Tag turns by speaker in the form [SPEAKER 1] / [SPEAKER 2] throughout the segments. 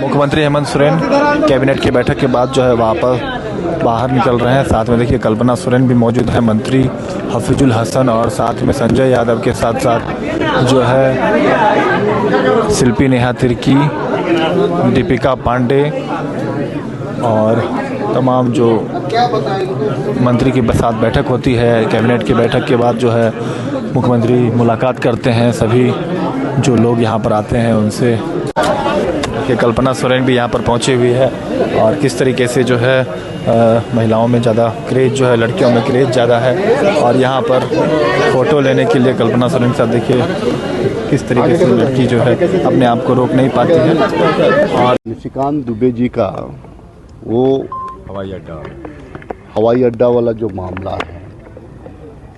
[SPEAKER 1] मुख्यमंत्री हेमंत सोरेन कैबिनेट की बैठक के बाद जो है वहाँ पर बाहर निकल रहे हैं। साथ में देखिए कल्पना सोरेन भी मौजूद है, मंत्री हफीजुल हसन और साथ में संजय यादव के साथ साथ जो है शिल्पी नेहा तिर्की, दीपिका पांडे और तमाम जो मंत्री की साथ बैठक होती है। कैबिनेट की बैठक के बाद जो है मुख्यमंत्री मुलाकात करते हैं, सभी जो लोग यहाँ पर आते हैं उनसे। कि कल्पना सोरेन भी यहाँ पर पहुँची हुई है और किस तरीके से जो है महिलाओं में ज़्यादा क्रेज़ जो है, लड़कियों में क्रेज़ ज़्यादा है और यहाँ पर फ़ोटो लेने के लिए कल्पना सोरेन के साथ देखिए किस तरीके से लड़की जो है अपने आप को रोक नहीं पाती है। और
[SPEAKER 2] निशिकांत दुबे जी का वो हवाई अड्डा वाला जो मामला है,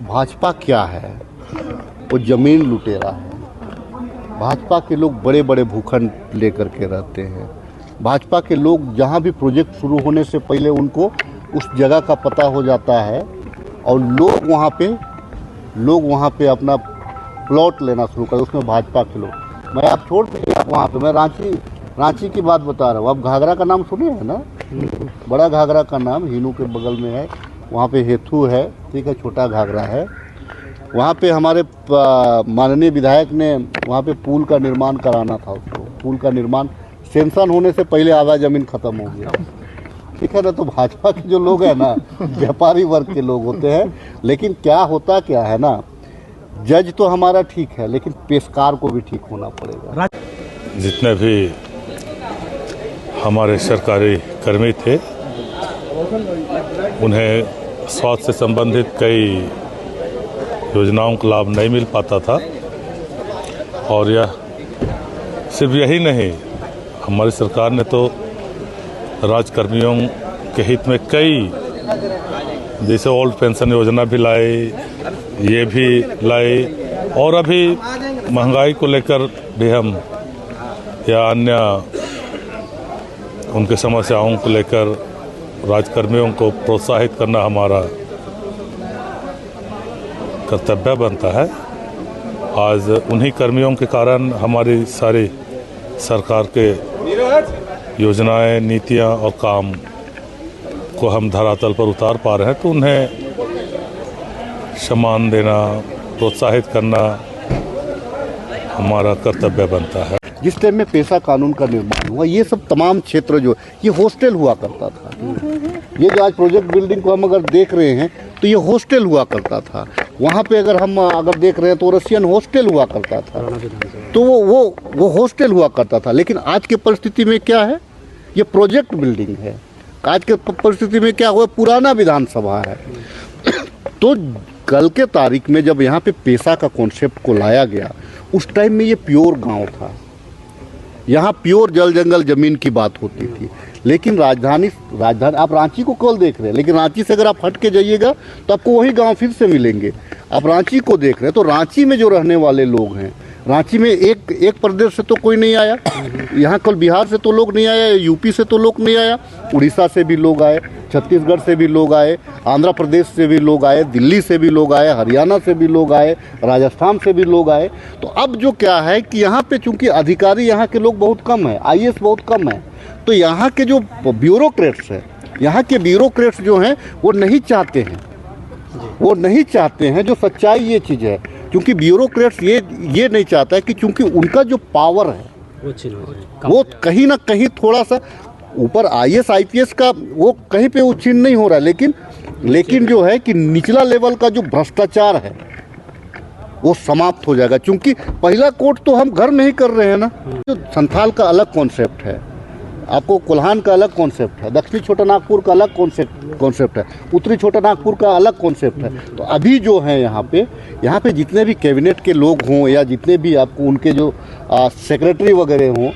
[SPEAKER 2] भाजपा क्या है, वो ज़मीन लुटेरा है। भाजपा के लोग बड़े बड़े भूखंड लेकर के रहते हैं। भाजपा के लोग जहाँ भी प्रोजेक्ट शुरू होने से पहले उनको उस जगह का पता हो जाता है और लोग वहाँ पे अपना प्लॉट लेना शुरू कर, उसमें भाजपा के लोग। मैं आप छोड़ के वहाँ पे मैं रांची की बात बता रहा हूँ। आप घाघरा का नाम सुने हैं ना, बड़ा घाघरा का नाम हिनू के बगल में है, वहाँ पे हेथू है, ठीक है, छोटा घाघरा है। वहाँ पे हमारे माननीय विधायक ने वहाँ पे पुल का निर्माण कराना था। उसको पुल का निर्माण सेंक्शन होने से पहले आधा ज़मीन ख़त्म हो गया, ठीक है ना। तो भाजपा के जो लोग हैं ना, व्यापारी वर्ग के लोग होते हैं। लेकिन क्या है ना, जज तो हमारा ठीक है लेकिन पेशकार को भी ठीक होना पड़ेगा।
[SPEAKER 3] जितने भी हमारे सरकारी कर्मी थे उन्हें स्वास्थ्य से संबंधित कई योजनाओं का लाभ नहीं मिल पाता था। और यह सिर्फ यही नहीं, हमारी सरकार ने तो राजकर्मियों के हित में कई, जैसे ओल्ड पेंशन योजना भी लाई, ये भी लाई, और अभी महंगाई को लेकर भी हम या अन्य उनके समस्याओं को लेकर राजकर्मियों को प्रोत्साहित करना हमारा कर्तव्य बनता है। आज उन्हीं कर्मियों के कारण हमारी सारी सरकार के योजनाएं, नीतियां और काम को हम धरातल पर उतार पा रहे हैं। तो उन्हें सम्मान देना, प्रोत्साहित करना हमारा कर्तव्य बनता है।
[SPEAKER 2] जिस टाइम में पेशा कानून का निर्माण हुआ, ये सब तमाम क्षेत्र जो ये हॉस्टल हुआ करता था। ये जो आज प्रोजेक्ट बिल्डिंग को हम अगर देख रहे हैं तो ये हॉस्टल हुआ करता था। वहाँ पे अगर हम देख रहे हैं तो रशियन हॉस्टल हुआ करता था, तो वो हॉस्टल हुआ करता था। लेकिन आज के परिस्थिति में क्या है, ये प्रोजेक्ट बिल्डिंग है। आज के परिस्थिति में क्या हुआ, पुराना विधानसभा है। तो कल के तारीख में जब यहाँ पे पेशा का कॉन्सेप्ट को लाया गया, उस टाइम में ये प्योर गाँव था। यहाँ प्योर जल जंगल ज़मीन की बात होती थी। लेकिन राजधानी आप रांची को कल देख रहे हैं, लेकिन रांची से अगर आप हट के जाइएगा तो आपको वही गांव फिर से मिलेंगे। आप रांची को देख रहे हैं तो रांची में जो रहने वाले लोग हैं, रांची में एक प्रदेश से तो कोई नहीं आया। यहाँ कल बिहार से तो लोग नहीं आया, यूपी से तो लोग नहीं आया, उड़ीसा से भी लोग आए, छत्तीसगढ़ से भी लोग आए, आंध्र प्रदेश से भी लोग आए, दिल्ली से भी लोग आए, हरियाणा से भी लोग आए, राजस्थान से भी लोग आए। तो अब जो क्या है कि यहाँ पे चूंकि अधिकारी यहाँ के लोग बहुत कम है, IAS बहुत कम है, तो यहाँ के जो ब्यूरोक्रेट्स हैं, यहाँ के ब्यूरोक्रेट्स जो हैं वो नहीं चाहते हैं, जो सच्चाई ये चीज़ है। क्योंकि ब्यूरोक्रेट्स ये नहीं चाहता है कि चूंकि उनका जो पावर है वो कहीं ना कहीं थोड़ा सा ऊपर IAS IPS का वो कहीं पे वो छीन नहीं हो रहा है, लेकिन जो है कि निचला लेवल का जो भ्रष्टाचार है वो समाप्त हो जाएगा। क्योंकि पहला कोर्ट तो हम घर में ही कर रहे हैं ना। जो संथाल का अलग कॉन्सेप्ट है, आपको कोल्हान का अलग कॉन्सेप्ट है, दक्षिणी छोटा नागपुर का अलग कॉन्सेप्ट है, उत्तरी छोटा नागपुर का अलग कॉन्सेप्ट है। तो अभी जो है यहाँ पे जितने भी कैबिनेट के लोग हों या जितने भी आपको उनके जो सेक्रेटरी वगैरह हों,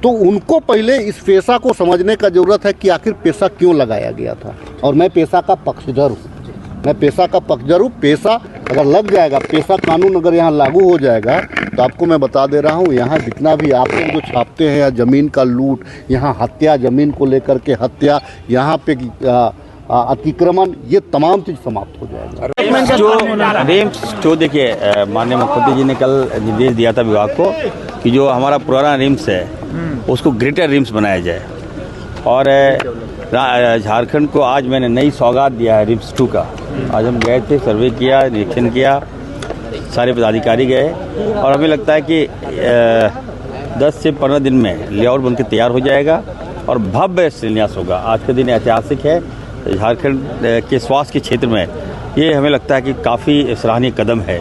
[SPEAKER 2] तो उनको पहले इस पेशा को समझने का ज़रूरत है कि आखिर पेशा क्यों लगाया गया था। और मैं पेशा का पक्षधर हूँ, पेशा अगर लग जाएगा, पेशा कानून अगर यहाँ लागू हो जाएगा, तो आपको मैं बता दे रहा हूँ, यहाँ जितना भी आप लोग जो छापते हैं या ज़मीन का लूट, यहाँ हत्या, ज़मीन को लेकर के हत्या, यहाँ पे अतिक्रमण, ये तमाम चीज़ समाप्त हो जाएगा।
[SPEAKER 4] जो रिम्स जो देखिए माननीय मुख्यमंत्री जी ने कल निर्देश दिया था विभाग को कि जो हमारा पुराना रिम्स है उसको ग्रेटर रिम्स बनाया जाए। और झारखंड को आज मैंने नई सौगात दिया है रिम्स 2 का। आज हम गए थे, सर्वे किया, निरीक्षण किया, सारे पदाधिकारी गए और हमें लगता है कि 10 से 15 दिन में लेआउट बनकर तैयार हो जाएगा और भव्य शिलान्यास होगा। आज का दिन ऐतिहासिक है झारखंड के स्वास्थ्य के क्षेत्र में। ये हमें लगता है कि काफ़ी सराहनीय कदम है।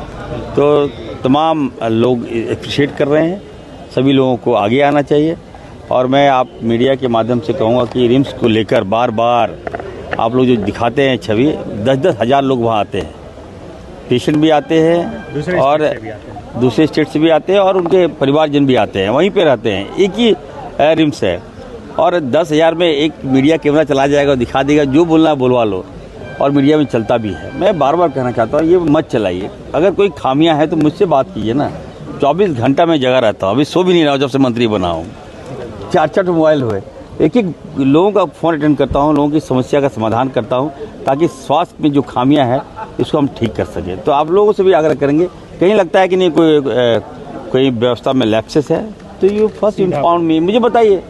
[SPEAKER 4] तो तमाम लोग अप्रिशिएट कर रहे हैं, सभी लोगों को आगे आना चाहिए। और मैं आप मीडिया के माध्यम से कहूँगा कि रिम्स को लेकर बार बार आप लोग जो दिखाते हैं छवि, 10-10 हज़ार लोग वहाँ आते हैं, पेशेंट भी आते हैं और दूसरे स्टेट से भी आते हैं और उनके परिवारजन भी आते हैं, वहीं पे रहते हैं। एक ही रिम्स है और 10,000 में एक मीडिया कैमरा चला जाएगा और दिखा देगा, जो बोलना है बोलवा लो, और मीडिया में चलता भी है। मैं बार बार कहना चाहता हूँ ये मत चलाइए। अगर कोई खामियां है तो मुझसे बात कीजिए ना। 24 घंटा मैं जगह रहता हूँ, अभी सो भी नहीं रहा हूँ जब से मंत्री बना हूँ। 4-4 मोबाइल हुए, एक लोगों का फ़ोन अटेंड करता हूँ, लोगों की समस्या का समाधान करता हूँ ताकि स्वास्थ्य में जो खामियां हैं इसको हम ठीक कर सकें। तो आप लोगों से भी आग्रह करेंगे, कहीं लगता है कि नहीं कोई व्यवस्था में लैप्सेस है तो यू फर्स्ट इन्फॉर्म मी, मुझे बताइए,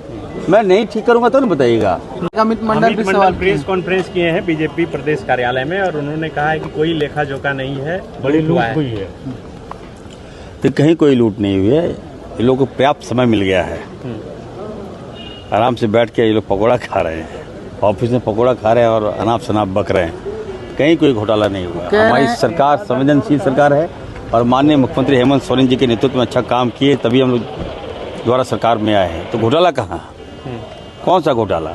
[SPEAKER 4] मैं नहीं ठीक करूंगा तो नहीं बताइएगा।
[SPEAKER 5] अमित मंडल प्रेस कॉन्फ्रेंस किए हैं बीजेपी प्रदेश कार्यालय में और उन्होंने कहा है कि कोई लेखा जोखा नहीं है, बड़ी लूट हुई है।
[SPEAKER 4] तो कहीं कोई लूट नहीं हुई है, ये लोगों को पर्याप्त समय मिल गया है, आराम से बैठ के ये लोग पकौड़ा खा रहे हैं, ऑफिस में पकौड़ा खा रहे हैं और अनाप शनाप बक रहे हैं। कहीं कोई घोटाला नहीं हुआ। हमारी सरकार संवेदनशील सरकार है और माननीय मुख्यमंत्री हेमंत सोरेन जी के नेतृत्व में अच्छा काम किए तभी हम लोग द्वारा सरकार में आए हैं। तो घोटाला कहाँ, कौन सा घोटाला?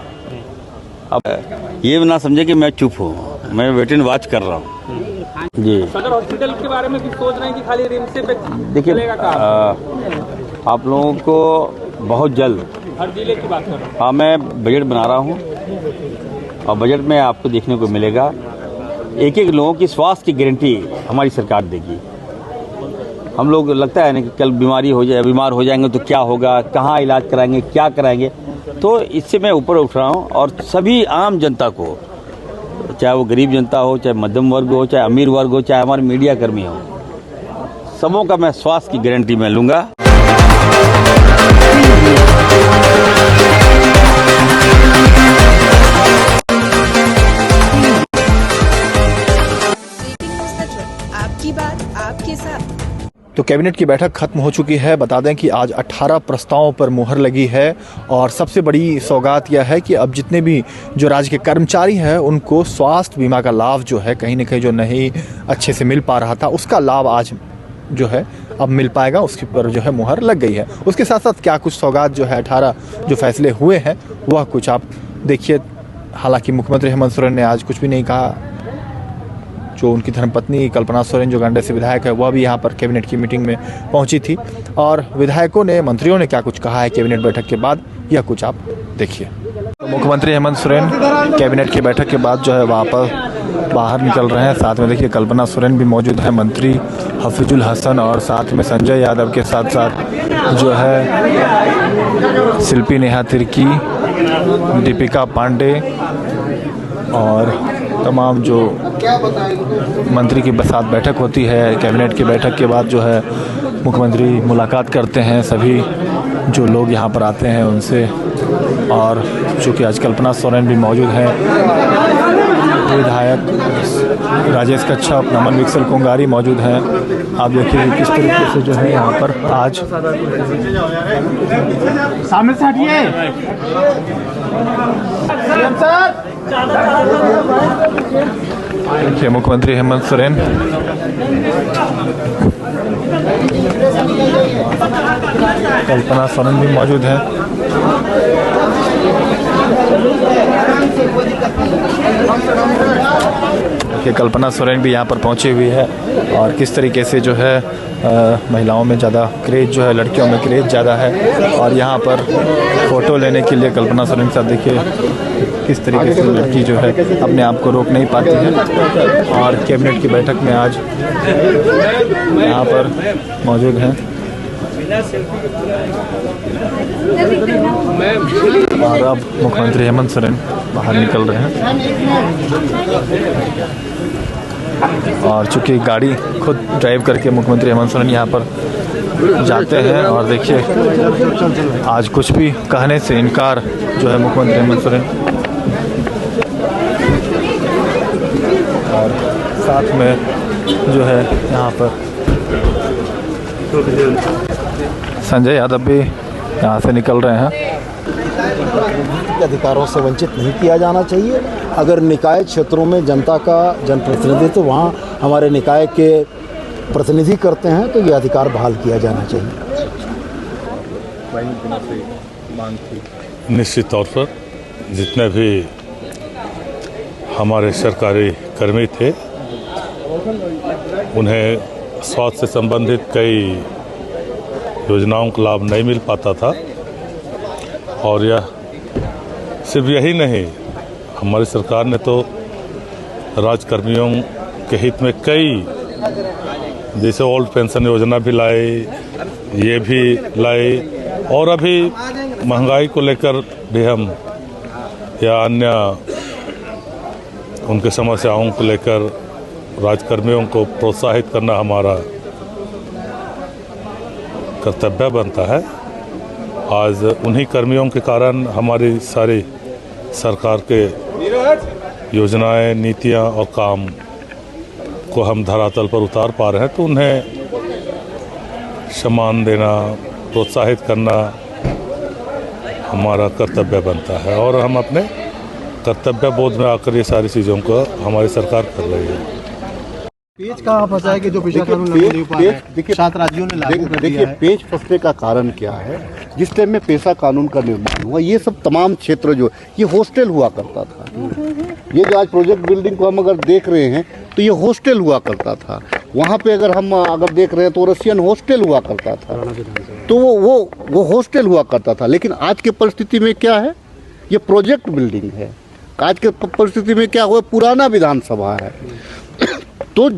[SPEAKER 4] अब ये ना समझे कि मैं चुप हूँ, मैं वेट एंड वॉच कर रहा हूँ जी।
[SPEAKER 6] सदर हॉस्पिटल के बारे में भी सोच रहे हैं कि खाली रिम्स से
[SPEAKER 4] देखिए आप लोगों को बहुत जल्द
[SPEAKER 6] हर जिले की बात कर रहा हूँ।
[SPEAKER 4] हाँ, मैं बजट बना रहा हूँ और बजट में आपको देखने को मिलेगा एक एक लोगों की स्वास्थ्य की गारंटी हमारी सरकार देगी। हम लोग लगता है ना कि कल बीमार हो जाएंगे तो क्या होगा, कहाँ इलाज कराएंगे, क्या कराएंगे, तो इससे मैं ऊपर उठ रहा हूँ और सभी आम जनता को, चाहे वो गरीब जनता हो, चाहे मध्यम वर्ग हो, चाहे अमीर वर्ग हो, चाहे हमारे मीडिया कर्मी हो, सबों का मैं स्वास्थ्य की गारंटी मैं लूँगा।
[SPEAKER 7] आपकी बात आपके साथ।
[SPEAKER 1] तो कैबिनेट की बैठक खत्म हो चुकी है। बता दें कि आज 18 प्रस्तावों पर मुहर लगी है और सबसे बड़ी सौगात यह है कि अब जितने भी जो राज्य के कर्मचारी हैं उनको स्वास्थ्य बीमा का लाभ जो है कहीं न कहीं जो नहीं अच्छे से मिल पा रहा था उसका लाभ आज जो है अब मिल पाएगा, उसके पर जो है मुहर लग गई है। उसके साथ साथ क्या कुछ सौगात जो है 18 जो फैसले हुए हैं वह कुछ आप देखिए। हालांकि मुख्यमंत्री हेमंत सोरेन ने आज कुछ भी नहीं कहा। जो उनकी धर्मपत्नी कल्पना सोरेन जो गंडे से विधायक है वह भी यहाँ पर कैबिनेट की मीटिंग में पहुँची थी और विधायकों ने, मंत्रियों ने क्या कुछ कहा है कैबिनेट बैठक के बाद, यह कुछ आप देखिए। तो मुख्यमंत्री हेमंत सोरेन कैबिनेट की बैठक के बाद जो है वापस बाहर निकल रहे हैं। साथ में देखिए कल्पना सोरेन भी मौजूद है, मंत्री हफीजुल हसन और साथ में संजय यादव के साथ साथ जो है शिल्पी नेहा तिर्की, दीपिका पांडे और तमाम जो मंत्री की साथ बैठक होती है। कैबिनेट की बैठक के बाद जो है मुख्यमंत्री मुलाकात करते हैं सभी जो लोग यहाँ पर आते हैं उनसे। और चूँकि आज कल्पना सोरेन भी मौजूद हैं, विधायक राजेश कच्छप, नमन विक्सल कोंगारी मौजूद हैं। आप देखिए किस तरीके से जो है यहाँ पर आज
[SPEAKER 5] सामने से हटिए।
[SPEAKER 1] देखिए मुख्यमंत्री हेमंत सोरेन कल्पना सोरेन भी मौजूद हैं। देखिए कल्पना सोरेन भी यहाँ पर पहुँची हुई है और किस तरीके से जो है महिलाओं में ज़्यादा क्रेज जो है, लड़कियों में क्रेज ज़्यादा है और यहाँ पर फ़ोटो लेने के लिए कल्पना सोरेन के साथ देखिए किस तरीके से लड़की जो है अपने आप को रोक नहीं पाती है। और कैबिनेट की बैठक में आज यहाँ पर मौजूद हैं और अब मुख्यमंत्री हेमंत सोरेन बाहर निकल रहे हैं। और चूँकि गाड़ी खुद ड्राइव करके मुख्यमंत्री हेमंत सोरेन यहाँ पर जाते हैं और देखिए आज कुछ भी कहने से इनकार जो है मुख्यमंत्री हेमंत सोरेन, और साथ में जो है यहाँ पर संजय यादव भी यहाँ से निकल रहे हैं।
[SPEAKER 8] अधिकारों से वंचित नहीं किया जाना चाहिए। अगर निकाय क्षेत्रों में जनता का जनप्रतिनिधित्व तो वहाँ हमारे निकाय के प्रतिनिधि करते हैं तो ये अधिकार बहाल किया जाना चाहिए।
[SPEAKER 3] निश्चित तौर पर जितने भी हमारे सरकारी कर्मी थे उन्हें स्वास्थ्य से संबंधित कई योजनाओं का लाभ नहीं मिल पाता था, और यह सिर्फ यही नहीं, हमारी सरकार ने तो राजकर्मियों के हित में कई, जैसे ओल्ड पेंशन योजना भी लाई, ये भी लाई, और अभी महंगाई को लेकर भी हम या अन्य उनके समस्याओं को लेकर राजकर्मियों को प्रोत्साहित करना हमारा कर्तव्य बनता है। आज उन्हीं कर्मियों के कारण हमारी सारी सरकार के योजनाएं, नीतियां और काम को हम धरातल पर उतार पा रहे हैं, तो उन्हें सम्मान देना, प्रोत्साहित करना हमारा कर्तव्य बनता है, और हम अपने कर्तव्य बोध में आकर ये सारी चीज़ों को हमारी सरकार कर रही है।
[SPEAKER 8] पेज कहाँ फंसा है कि जो पेशा कानून लागू नहीं पा रहा है?
[SPEAKER 2] देखिए
[SPEAKER 8] 7 राज्यों ने लागू कर दिया है।
[SPEAKER 2] पेज फंसने का कारण क्या है? जिस टाइम में पेशा कानून का निर्माण हुआ, ये सब तमाम क्षेत्र जो ये हॉस्टल हुआ करता था। ये जो आज प्रोजेक्ट बिल्डिंग को हम अगर देख रहे हैं तो ये हॉस्टल हुआ करता था। वहाँ पे अगर हम देख रहे हैं तो रशियन हॉस्टल हुआ करता था, तो वो हॉस्टल हुआ करता था। लेकिन आज के परिस्थिति में क्या है? ये प्रोजेक्ट बिल्डिंग है। आज के परिस्थिति में क्या हुआ? पुराना विधानसभा है। तो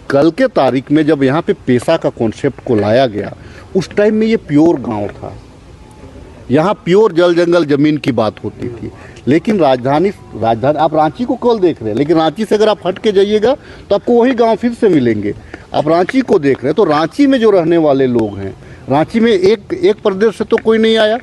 [SPEAKER 2] कल के तारीख में जब यहाँ पे पेशा का कॉन्सेप्ट को लाया गया, उस टाइम में ये प्योर गांव था। यहाँ प्योर जल जंगल जमीन की बात होती थी। लेकिन राजधानी आप रांची को कल देख रहे हैं, लेकिन रांची से अगर आप हट के जाइएगा तो आपको वही गांव फिर से मिलेंगे। आप रांची को देख रहे हैं तो रांची में जो रहने वाले लोग हैं, रांची में एक प्रदेश से तो कोई नहीं आया।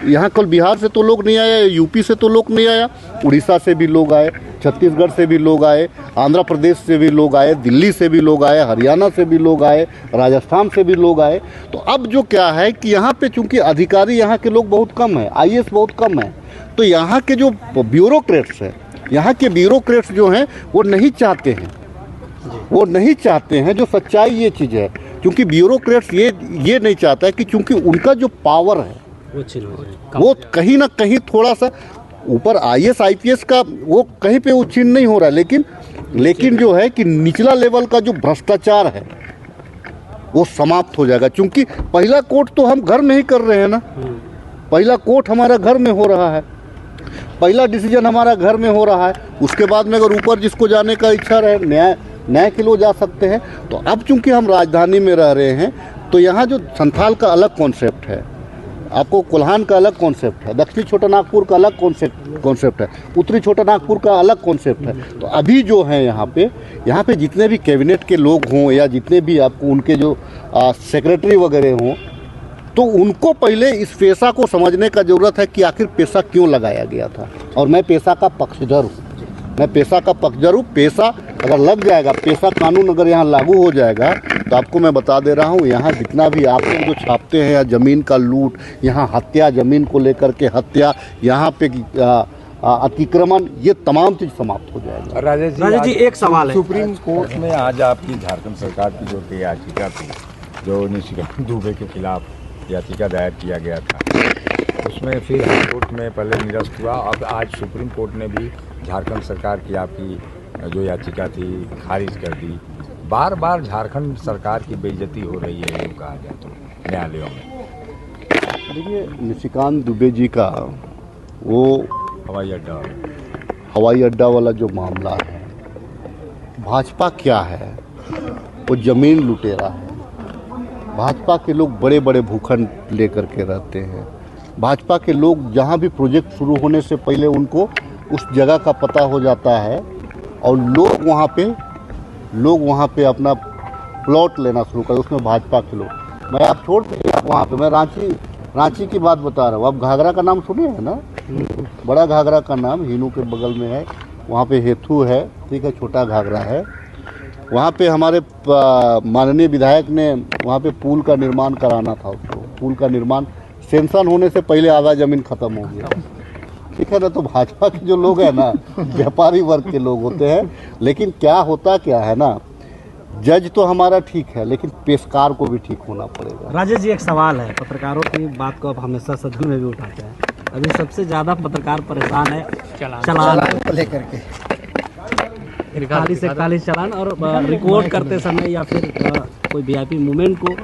[SPEAKER 2] यहाँ कल बिहार से तो लोग नहीं आया, यूपी से तो लोग नहीं आया, उड़ीसा से भी लोग आए, छत्तीसगढ़ से भी लोग आए, आंध्र प्रदेश से भी लोग आए, दिल्ली से भी लोग आए, हरियाणा से भी लोग आए, राजस्थान से भी लोग आए। तो अब जो क्या है कि यहाँ पे चूंकि अधिकारी यहाँ के लोग बहुत कम है, IAS बहुत कम है, तो यहाँ के जो ब्यूरोक्रेट्स हैं, यहाँ के ब्यूरोक्रेट्स जो हैं वो नहीं चाहते हैं, जो सच्चाई ये चीज़ है। क्योंकि ब्यूरोक्रेट्स ये नहीं चाहता है कि चूंकि उनका जो पावर है वो कहीं ना कहीं थोड़ा सा ऊपर IAS IPS का वो कहीं पे वो छीन नहीं हो रहा है, लेकिन जो है कि निचला लेवल का जो भ्रष्टाचार है वो समाप्त हो जाएगा। क्योंकि पहला कोर्ट तो हम घर में ही कर रहे हैं ना, पहला कोर्ट हमारा घर में हो रहा है, पहला डिसीजन हमारा घर में हो रहा है। उसके बाद में अगर ऊपर जिसको जाने का इच्छा रहे न्याय के लोग जा सकते हैं। तो अब चूंकि हम राजधानी में रह रहे हैं तो यहाँ जो संथाल का अलग कॉन्सेप्ट है, आपको कोल्हान का अलग कॉन्सेप्ट है, दक्षिणी छोटा नागपुर का अलग कॉन्सेप्ट है, उत्तरी छोटा नागपुर का अलग कॉन्सेप्ट है। तो अभी जो है यहाँ पे जितने भी कैबिनेट के लोग हों या जितने भी आपको उनके जो सेक्रेटरी वगैरह हों, तो उनको पहले इस पेशा को समझने का ज़रूरत है कि आखिर पेशा क्यों लगाया गया था। और मैं पेशा का पक्षधर हूँ, पेशा अगर लग जाएगा, पेशा कानून अगर यहाँ लागू हो जाएगा तो आपको मैं बता दे रहा हूँ, यहाँ जितना भी आप लोग जो छापते हैं, या ज़मीन का लूट, यहाँ हत्या, ज़मीन को लेकर के हत्या, यहाँ पे अतिक्रमण, ये तमाम चीज़ समाप्त हो जाएगा।
[SPEAKER 8] राजेश जी एक सवाल है।
[SPEAKER 9] सुप्रीम कोर्ट में आज आपकी झारखंड सरकार की जो याचिका थी, जो निशिकांत दुबे के खिलाफ याचिका दायर किया गया था, उसमें फिर हाई कोर्ट में पहले निरस्त हुआ। अब आज सुप्रीम कोर्ट ने भी झारखंड सरकार की आपकी जो याचिका थी खारिज कर दी। बार बार झारखंड सरकार की बेइज्जती हो रही है, यूँ कहा जाए तो न्यायालयों में।
[SPEAKER 2] देखिए, निशिकांत दुबे जी का वो हवाई अड्डा वाला जो मामला है, भाजपा क्या है, वो ज़मीन लुटेरा है। भाजपा के लोग बड़े बड़े भूखंड लेकर के रहते हैं। भाजपा के लोग जहाँ भी प्रोजेक्ट शुरू होने से पहले उनको उस जगह का पता हो जाता है और लोग वहाँ पे लोग वहाँ पे अपना प्लॉट लेना शुरू कर, उसमें भाजपा के लोग। मैं आप छोड़ दीजिए, आप वहाँ पे मैं रांची की बात बता रहा हूँ। आप घाघरा का नाम सुने हैं ना, बड़ा घाघरा का नाम हिनू के बगल में है, वहाँ पे हेथू है, ठीक है, छोटा घाघरा है। वहाँ पे हमारे माननीय विधायक ने वहाँ पे पुल का निर्माण कराना था, उसको पुल का निर्माण सेंक्शन होने से पहले आधा ज़मीन खत्म हो गया, ठीक है ना। तो भाजपा के जो लोग हैं ना, व्यापारी वर्ग के लोग होते हैं। लेकिन क्या होता क्या है ना, जज तो हमारा ठीक है, लेकिन पेशकार को भी ठीक होना पड़ेगा।
[SPEAKER 10] राजेश जी, एक सवाल है, पत्रकारों की बात को आप हमेशा सदन में भी उठाते हैं। अभी सबसे ज़्यादा पत्रकार परेशान है चालान को लेकर के, 41 चालान, और रिकॉर्ड करते समय या फिर कोई वीआईपी मूवमेंट को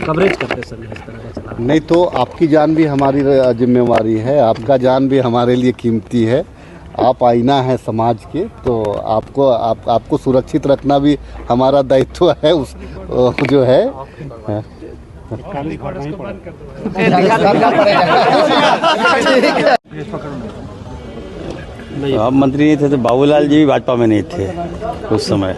[SPEAKER 10] कवरेज करते समय इस तरह का चालान।
[SPEAKER 2] नहीं तो आपकी जान भी हमारी जिम्मेवारी है, आपका जान भी हमारे लिए कीमती है। आप आईना है समाज के, तो आपको सुरक्षित रखना भी हमारा दायित्व है। उस जो है
[SPEAKER 4] आप मंत्री नहीं थे तो बाबूलाल जी भी भाजपा में नहीं थे उस समय।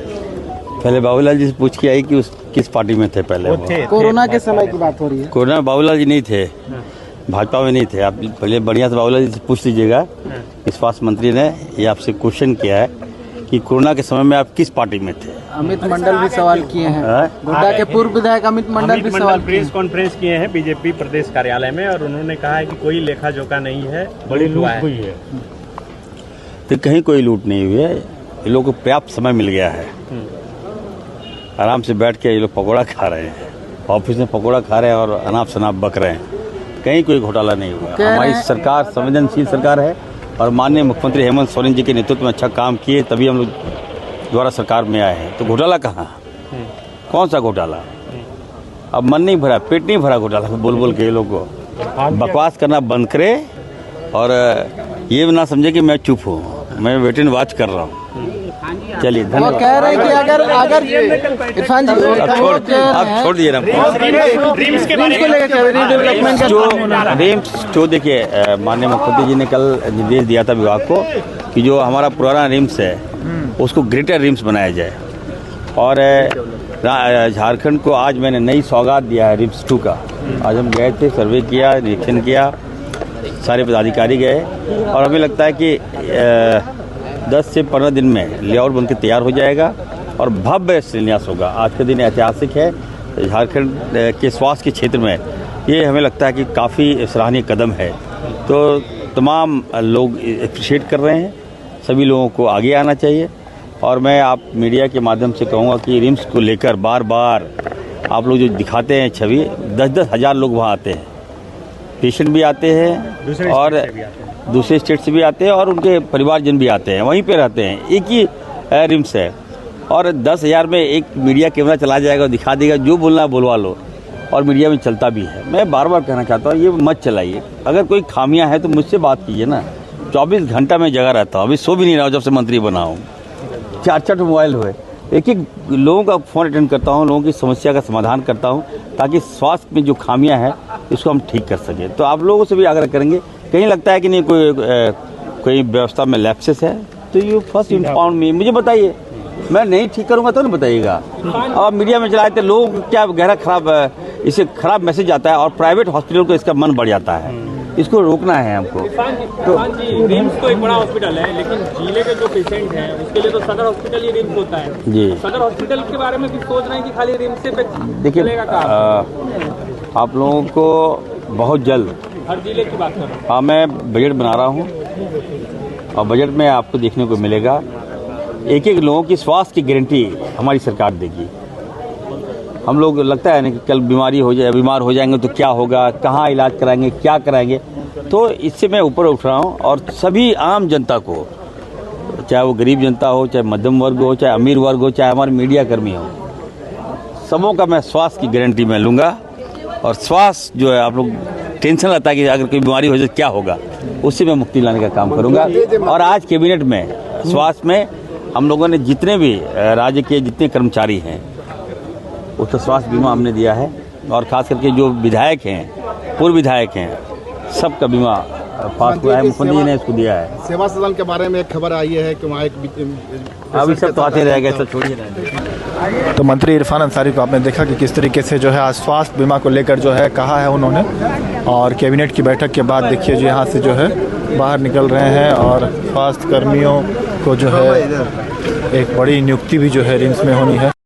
[SPEAKER 4] पहले बाबूलाल जी से पूछ के आई कि उस किस पार्टी में थे पहले।
[SPEAKER 10] कोरोना के समय की बात हो रही है।
[SPEAKER 4] कोरोना में बाबूलाल जी नहीं थे, भाजपा में नहीं थे। आप पहले बढ़िया से बाबूलाल जी से पूछ लीजिएगा। स्वास्थ्य मंत्री ने ये आपसे क्वेश्चन किया है कि कोरोना के समय में आप किस पार्टी में थे।
[SPEAKER 10] अमित मंडल भी सवाल किए हैं, गोड्डा के पूर्व विधायक अमित मंडल भी सवाल
[SPEAKER 5] प्रेस कॉन्फ्रेंस किए हैं बीजेपी प्रदेश कार्यालय में, और उन्होंने कहा है कि कोई लेखा जोखा नहीं है, बड़ी लूट हुई है।
[SPEAKER 4] तो कहीं कोई लूट नहीं हुई है, ये लोगों को पर्याप्त समय मिल गया है। आराम से बैठ के ये लोग पकौड़ा खा रहे हैं, ऑफिस में पकौड़ा खा रहे हैं और अनाप शनाप बक रहे हैं। कहीं कोई घोटाला नहीं हुआ। हमारी सरकार संवेदनशील सरकार है, और माननीय मुख्यमंत्री हेमंत सोरेन जी के नेतृत्व में अच्छा काम किए, तभी हम लोग द्वारा सरकार में आए हैं। तो घोटाला कहाँ, कौन सा घोटाला? अब मन नहीं भरा, पेट नहीं भरा घोटाला बोल के ये लोग को। बकवास करना बंद करे, और ये ना समझे कि मैं चुप हूँ, मैं वेट एंड वॉच कर रहा हूँ। चलिए धन्यवाद।
[SPEAKER 10] कह रहे हैं कि अगर इरफान जी
[SPEAKER 4] आप छोड़ दिए ना रिम्स। जो देखिए, माननीय मुख्यमंत्री जी ने कल निर्देश दिया था विभाग को कि जो हमारा पुराना रिम्स है उसको ग्रेटर रिम्स बनाया जाए। और झारखंड को आज मैंने नई सौगात दिया है रिम्स 2 का। आज हम गए थे, सर्वे किया, निरीक्षण किया, सारे पदाधिकारी गए, और हमें लगता है कि 10 से 15 दिन में लेआउट बनकर तैयार हो जाएगा और भव्य शिलान्यास होगा। आज का दिन ऐतिहासिक है झारखंड के स्वास्थ्य के क्षेत्र में। ये हमें लगता है कि काफ़ी सराहनीय कदम है। तो तमाम लोग अप्रिशिएट कर रहे हैं, सभी लोगों को आगे आना चाहिए। और मैं आप मीडिया के माध्यम से कहूँगा कि रिम्स को लेकर बार बार आप लोग जो दिखाते हैं छवि, 10-10 हज़ार लोग वहाँ आते हैं, पेशेंट भी आते हैं और दूसरे स्टेट से भी आते हैं, और उनके परिवारजन भी आते हैं, वहीं पे रहते हैं। एक ही रिम्स है, और 10,000 में एक मीडिया कैमरा चला जाएगा और दिखा देगा, जो बोलना बोलवा लो, और मीडिया में चलता भी है। मैं बार बार कहना चाहता हूँ, ये मत चलाइए। अगर कोई खामियां है तो मुझसे बात कीजिए ना। 24 घंटा मैं जगह रहता हूँ, अभी सो भी नहीं रहा हूँ जब से मंत्री बना हूँ। 4 मोबाइल हुए, एक लोगों का फ़ोन अटेंड करता हूँ, लोगों की समस्या का समाधान करता हूँ, ताकि स्वास्थ्य में जो खामियां हैं इसको हम ठीक कर सकें। तो आप लोगों से भी आग्रह करेंगे, कहीं लगता है कि नहीं कोई व्यवस्था में लैप्सेस है, तो यू फर्स्ट इन्फॉर्म मी, मुझे बताइए। मैं नहीं ठीक करूंगा तो नहीं बताइएगा। और मीडिया में चलाते लोगों को क्या गहरा खराब, इससे खराब मैसेज आता है, और प्राइवेट हॉस्पिटल को इसका मन बढ़ जाता है। इसको रोकना है हमको।
[SPEAKER 6] तो रिम्स तो एक बड़ा हॉस्पिटल है, लेकिन जिले के जो पेशेंट हैं उसके लिए तो सदर हॉस्पिटल ही रिम्स होता है जी। सदर हॉस्पिटल के बारे में भी सोच रहे हैं कि खाली रिम्स से
[SPEAKER 4] देखिए, आप लोगों को बहुत जल्द
[SPEAKER 6] हर जिले की बात कर रहा हूँ।
[SPEAKER 4] हाँ, मैं बजट बना रहा हूँ, और बजट में आपको देखने को मिलेगा एक लोगों की स्वास्थ्य की गारंटी हमारी सरकार देगी। हम लोग लगता है ना कि कल बीमार हो जाएंगे तो क्या होगा, कहाँ इलाज कराएंगे, क्या कराएंगे। तो इससे मैं ऊपर उठ रहा हूँ, और सभी आम जनता को, चाहे वो गरीब जनता हो, चाहे मध्यम वर्ग हो, चाहे अमीर वर्ग हो, चाहे हमारे मीडिया कर्मी हो, सबों का मैं स्वास्थ्य की गारंटी मैं लूँगा। और स्वास्थ्य जो है, आप लोग टेंशन रहता है कि अगर कोई बीमारी हो जाए क्या होगा, उससे मैं मुक्ति लाने का काम करूँगा। और आज कैबिनेट में स्वास्थ्य में हम लोगों ने जितने भी राज्य के जितने कर्मचारी हैं उसका स्वास्थ्य बीमा हमने दिया है, और ख़ास करके जो विधायक हैं, पूर्व विधायक हैं, सबका बीमा पास हुआ है, मुख्यमंत्री जी ने इसको दिया है।
[SPEAKER 8] सेवा सदन के बारे में एक खबर आई है कि वहाँ एक
[SPEAKER 4] अभी सब तो आते रह गए, सब छोड़िए रह।
[SPEAKER 1] तो मंत्री इरफान अंसारी को आपने देखा कि किस तरीके से जो है आज स्वास्थ्य बीमा को लेकर जो है कहा है उन्होंने, और कैबिनेट की बैठक के बाद देखिए जो यहाँ से जो है बाहर निकल रहे हैं और स्वास्थ्य कर्मियों को जो है एक बड़ी नियुक्ति भी जो है रिम्स में होनी है।